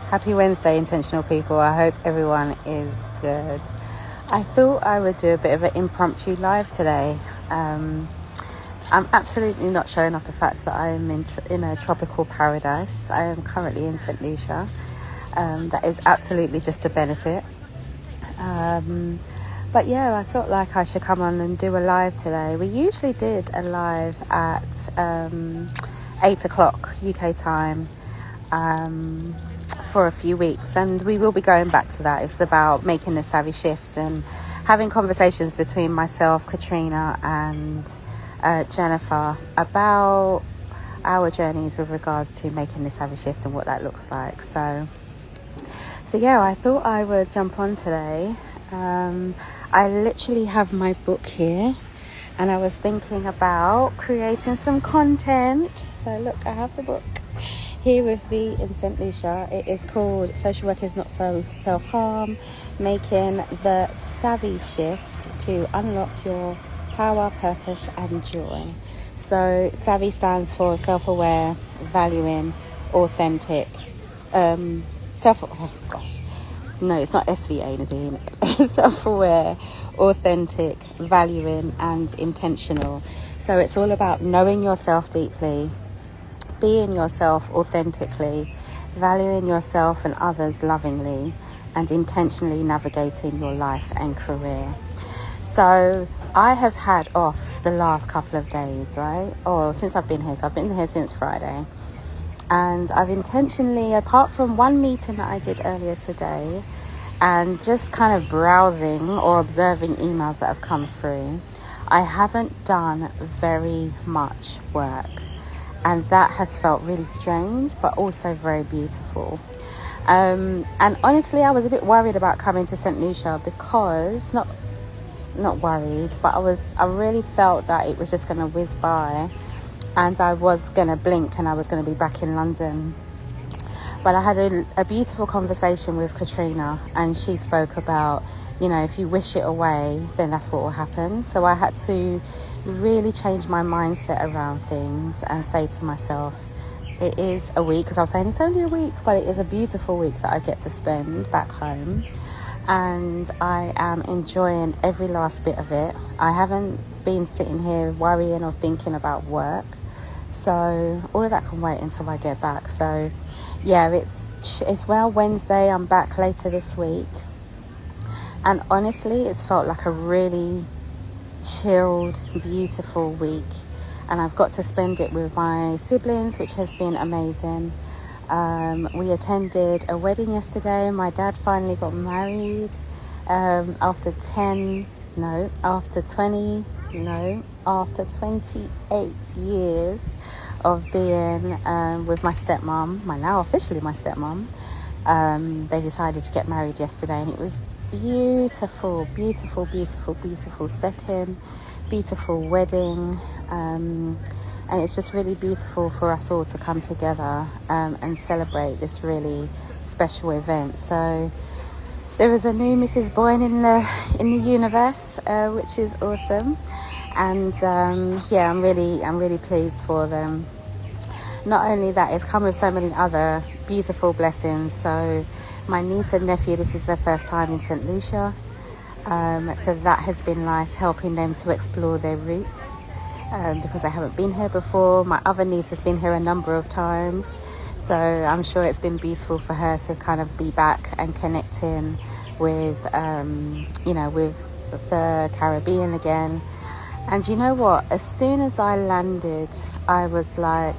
Happy Wednesday, intentional people. I hope everyone is good. I thought I would do a bit of an impromptu live today. I'm absolutely not showing off the fact that I am in a tropical paradise. I am currently in St. Lucia. That is absolutely just a benefit. But yeah, I felt like I should come on and do a live today. We usually did a live at 8 o'clock UK time for a few weeks, and we will be going back to that. It's about making the SAVI shift and having conversations between myself, Katrina and Jennifer about our journeys with regards to making the SAVI shift and what that looks like. So yeah, I thought I would jump on today. I literally have my book here, and I was thinking about creating some content. So look, I have the book here with me in St. Lucia. It is called Social Work is Not So Self-Harm, Making the SAVI Shift to Unlock Your Power, Purpose and Joy. So SAVI stands for self-aware, valuing, authentic, No, it's not SVA, Nadine. Self-aware, authentic, valuing and intentional. So it's all about knowing yourself deeply, being yourself authentically, valuing yourself and others lovingly, and intentionally navigating your life and career. So I have had off the last couple of days, right? Since I've been here. So I've been here since Friday. And I've intentionally, apart from one meeting that I did earlier today, and just kind of browsing or observing emails that have come through, I haven't done very much work. And that has felt really strange, but also very beautiful. And honestly, I was a bit worried about coming to St. Lucia because, not worried, but I really felt that it was just going to whiz by. And I was going to blink and I was going to be back in London. But I had a beautiful conversation with Katrina, and she spoke about, if you wish it away, then that's what will happen. So I had to really change my mindset around things and say to myself, it is a week, because I was saying it's only a week, but it is a beautiful week that I get to spend back home. And I am enjoying every last bit of it. I haven't been sitting here worrying or thinking about work. So all of that can wait until I get back. So yeah, it's Wednesday. I'm back later this week. And honestly, it's felt like a really chilled, beautiful week. And I've got to spend it with my siblings, which has been amazing. We attended a wedding yesterday. My dad finally got married after 28 years of being with my stepmom, now officially my stepmom. They decided to get married yesterday, and it was beautiful setting, beautiful wedding, and it's just really beautiful for us all to come together and celebrate this really special event. So there is a new Mrs. Boyne in the universe, which is awesome. And I'm really pleased for them. Not only that, it's come with so many other beautiful blessings. So my niece and nephew, this is their first time in St. Lucia. So that has been nice, helping them to explore their roots, because they haven't been here before. My other niece has been here a number of times. So I'm sure it's been beautiful for her to kind of be back and connecting with, with the Caribbean again. And you know what? As soon as I landed, I was like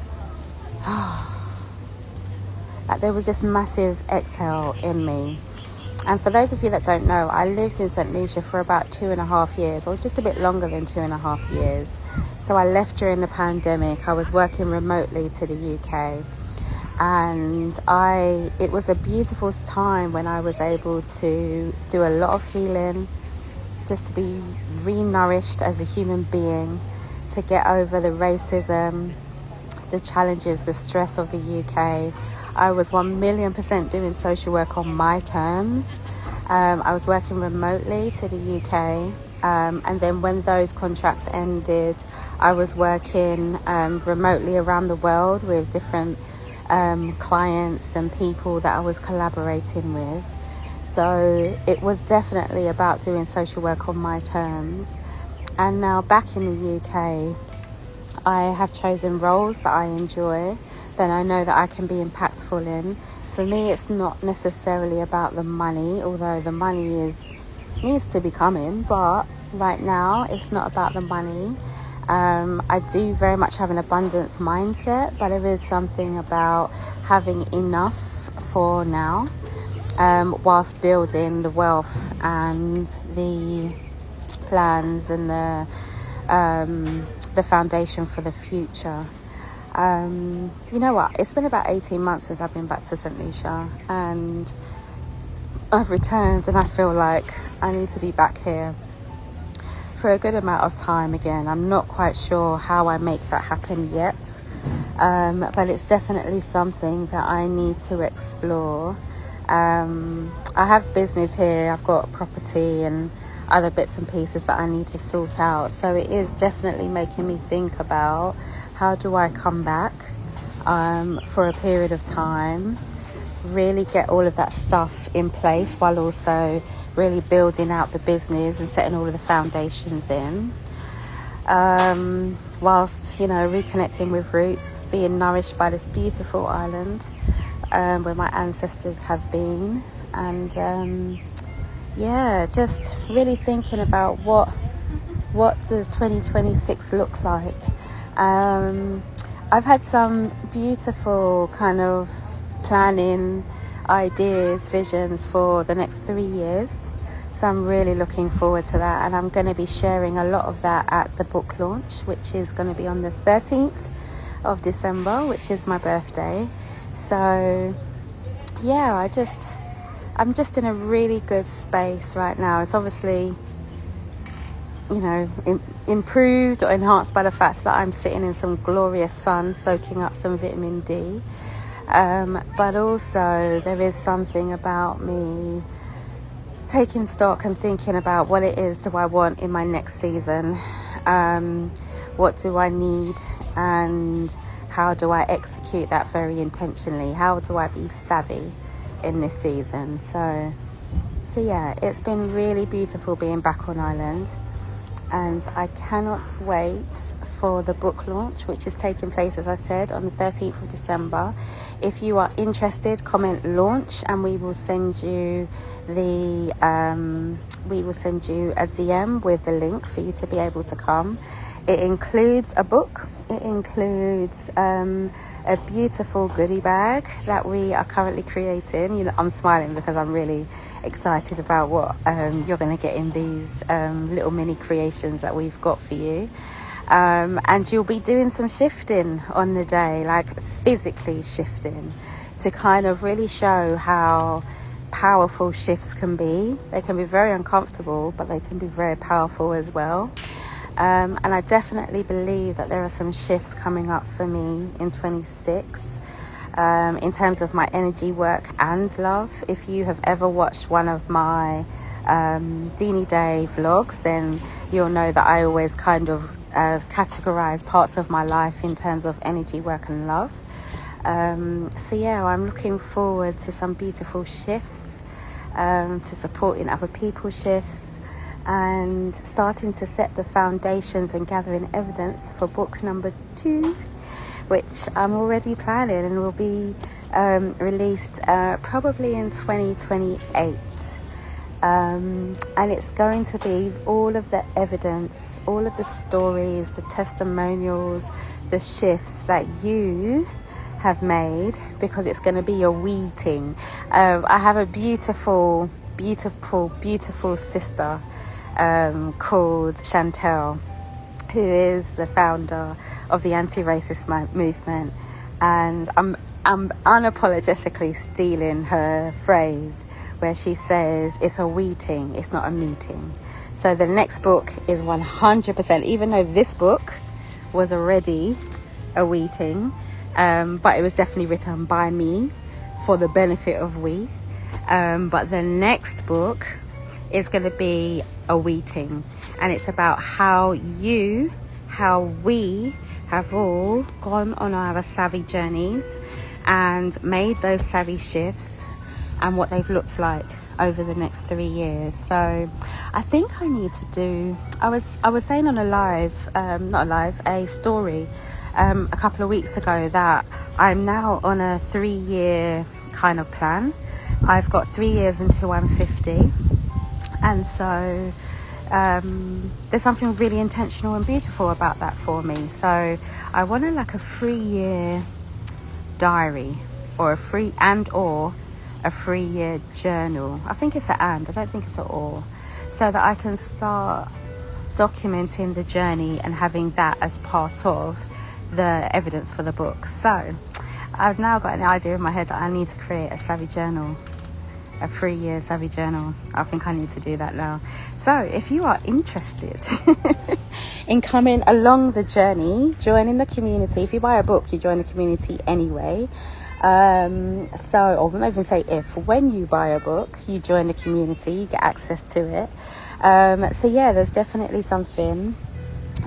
there was this massive exhale in me. And for those of you that don't know, I lived in St. Lucia for about 2.5 years, or just a bit longer than 2.5 years. So I left during the pandemic. I was working remotely to the UK. And it was a beautiful time when I was able to do a lot of healing, just to be re-nourished as a human being, to get over the racism, the challenges, the stress of the UK. I was 1,000,000% doing social work on my terms. I was working remotely to the UK. And then when those contracts ended, I was working remotely around the world with different clients and people that I was collaborating with. So it was definitely about doing social work on my terms. And now back in the UK, I have chosen roles that I enjoy, that I know that I can be impactful in. For me, it's not necessarily about the money, although the money needs to be coming, but right now it's not about the money. I do very much have an abundance mindset, but there is something about having enough for now, whilst building the wealth and the plans and the foundation for the future. You know what? It's been about 18 months since I've been back to St. Lucia, and I've returned, and I feel like I need to be back here for a good amount of time again. I'm not quite sure how I make that happen yet, but it's definitely something that I need to explore. I have business here, I've got property and other bits and pieces that I need to sort out, so it is definitely making me think about how do I come back for a period of time, really get all of that stuff in place while also really building out the business and setting all of the foundations in, whilst, you know, reconnecting with roots, being nourished by this beautiful island where my ancestors have been, and just really thinking about what does 2026 look like. I've had some beautiful kind of planning ideas, visions for the next 3 years, so I'm really looking forward to that, and I'm going to be sharing a lot of that at the book launch, which is going to be on the 13th of December, which is my birthday. So yeah, I'm just in a really good space right now. It's obviously, you know, improved or enhanced by the fact that I'm sitting in some glorious sun, soaking up some vitamin D. But also there is something about me taking stock and thinking about what it is do I want in my next season. What do I need, and how do I execute that very intentionally? How do I be savvy in this season? So yeah, it's been really beautiful being back on island, and I cannot wait for the book launch, which is taking place, as I said, on the 13th of December. If you are interested, comment launch, and we will send you a DM with the link for you to be able to come. It includes a book. It includes a beautiful goodie bag that we are currently creating. You know, I'm smiling because I'm really excited about what you're going to get in these little mini creations that we've got for you. And you'll be doing some shifting on the day, like physically shifting, to kind of really show how powerful shifts can be. They can be very uncomfortable, but they can be very powerful as well. And I definitely believe that there are some shifts coming up for me in 26 in terms of my energy work and love. If you have ever watched one of my Deanie Day vlogs, then you'll know that I always kind of categorize parts of my life in terms of energy work and love. So yeah, I'm looking forward to some beautiful shifts, to supporting other people's shifts, and starting to set the foundations and gathering evidence for book number 2, which I'm already planning and will be released probably in 2028. And it's going to be all of the evidence, all of the stories, the testimonials, the shifts that you have made, because it's going to be a we ting. I have a beautiful sister called Chantel, who is the founder of the anti-racist movement, and I'm unapologetically stealing her phrase where she says it's a weeting, it's not a meeting. So the next book is 100%, even though this book was already a weeting, but it was definitely written by me for the benefit of we. But the next book is going to be a weeting, and it's about how you how we have all gone on our SAVI journeys and made those SAVI shifts and what they've looked like over the next 3 years. So I think I need to do, I was saying on a live, a story a couple of weeks ago that I'm now on a 3-year kind of plan. I've got 3 years until I'm 50, and so there's something really intentional and beautiful about that for me. So I wanted like a 3-year diary, or a 3-year journal. I think it's an and, I don't think it's an or, so that I can start documenting the journey and having that as part of the evidence for the book. So I've now got an idea in my head that I need to create a SAVI journal, a 3-year SAVI journal. I think I need to do that now. So if you are interested in coming along the journey, joining the community, if you buy a book, you join the community anyway. Or not even say if, when you buy a book, you join the community, you get access to it. So yeah, there's definitely something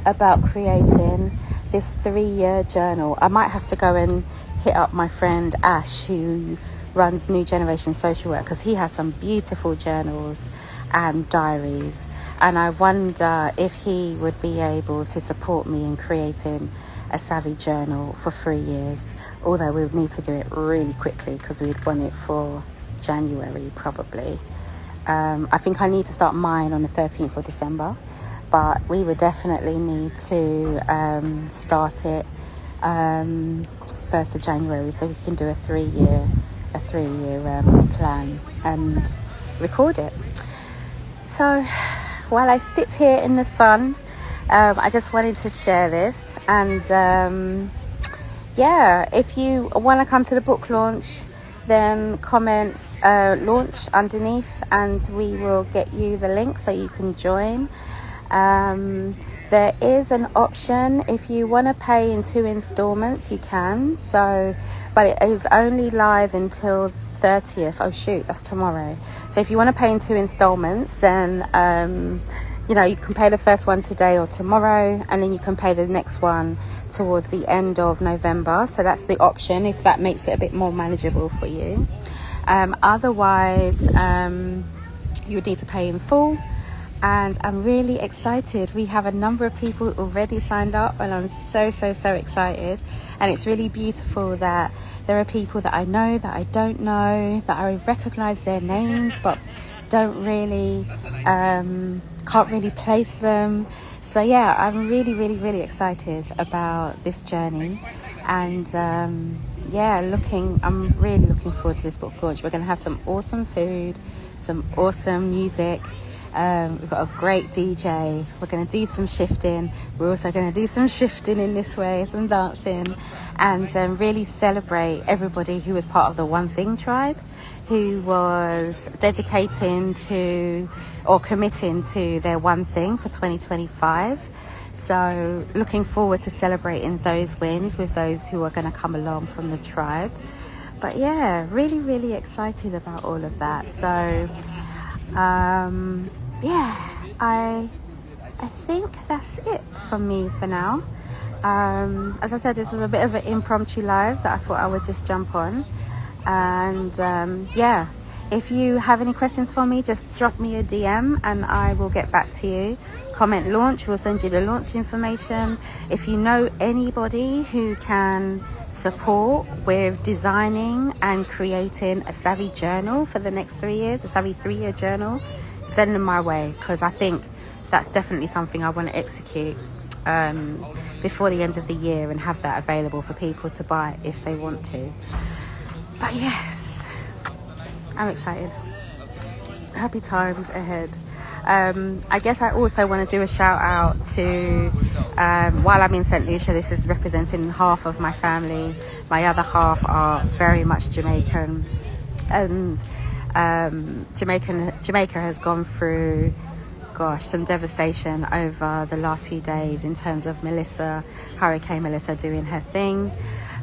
about creating this 3-year journal. I might have to go and hit up my friend Ash, who runs New Generation Social Work, because he has some beautiful journals and diaries, and I wonder if he would be able to support me in creating a SAVI journal for 3 years, although we would need to do it really quickly because we'd want it for January probably. I think I need to start mine on the 13th of December, but we would definitely need to start it 1st of January, so we can do a 3-year plan and record it. So while I sit here in the sun, I just wanted to share this, and if you want to come to the book launch, then comment launch underneath and we will get you the link so you can join. There is an option if you want to pay in 2 installments, you can. But it is only live until 30th. Oh shoot, that's tomorrow. So if you want to pay in 2 installments, then you can pay the first one today or tomorrow, and then you can pay the next one towards the end of November. So that's the option, if that makes it a bit more manageable for you. Otherwise, you would need to pay in full. And I'm really excited. We have a number of people already signed up, and I'm so excited. And it's really beautiful that there are people that I know, that I don't know, that I recognize their names, but don't really, can't really place them. So yeah, I'm really excited about this journey. And I'm really looking forward to this book launch. We're going to have some awesome food, some awesome music. We've got a great DJ. We're going to do some shifting. We're also going to do some shifting in this way, some dancing, and really celebrate everybody who was part of the One Thing tribe, who was dedicating to or committing to their one thing for 2025. So looking forward to celebrating those wins with those who are going to come along from the tribe. But yeah, really excited about all of that. So I think that's it from me for now. As I said, this is a bit of an impromptu live that I thought I would just jump on. And if you have any questions for me, just drop me a DM and I will get back to you. Comment launch, we'll send you the launch information. If you know anybody who can support with designing and creating a SAVI journal for the next 3 years, a SAVI 3-year journal, send them my way, because I think that's definitely something I want to execute before the end of the year and have that available for people to buy if they want to. But yes, I'm excited. Happy times ahead. I guess I also want to do a shout out to, while I'm in St. Lucia, this is representing half of my family. My other half are very much Jamaican, and Jamaica has gone through, some devastation over the last few days in terms of Hurricane Melissa doing her thing.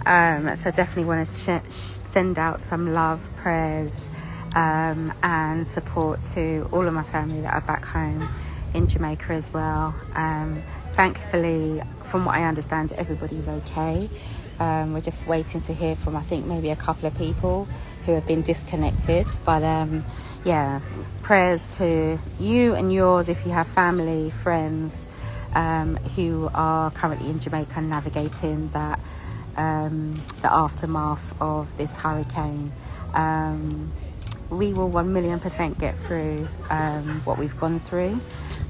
So definitely want to send out some love, prayers, and support to all of my family that are back home in Jamaica as well. Thankfully, from what I understand, everybody's okay. We're just waiting to hear from, I think, maybe a couple of people who have been disconnected. But yeah, prayers to you and yours if you have family, friends who are currently in Jamaica navigating that the aftermath of this hurricane. We will 1,000,000% get through what we've gone through,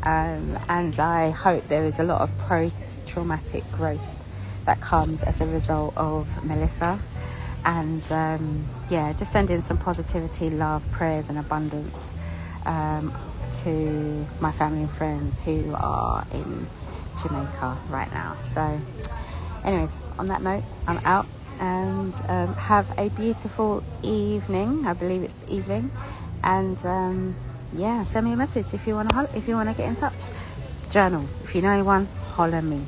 and I hope there is a lot of post-traumatic growth that comes as a result of Melissa. And yeah, just sending some positivity, love, prayers and abundance to my family and friends who are in Jamaica right now. So anyways, on that note, I'm out. And have a beautiful evening. I believe it's the evening. And yeah, send me a message if you want to get in touch. Journal. If you know anyone, holler me.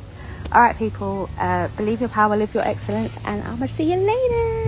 All right, people. Believe your power, live your excellence, and I'm gonna see you later.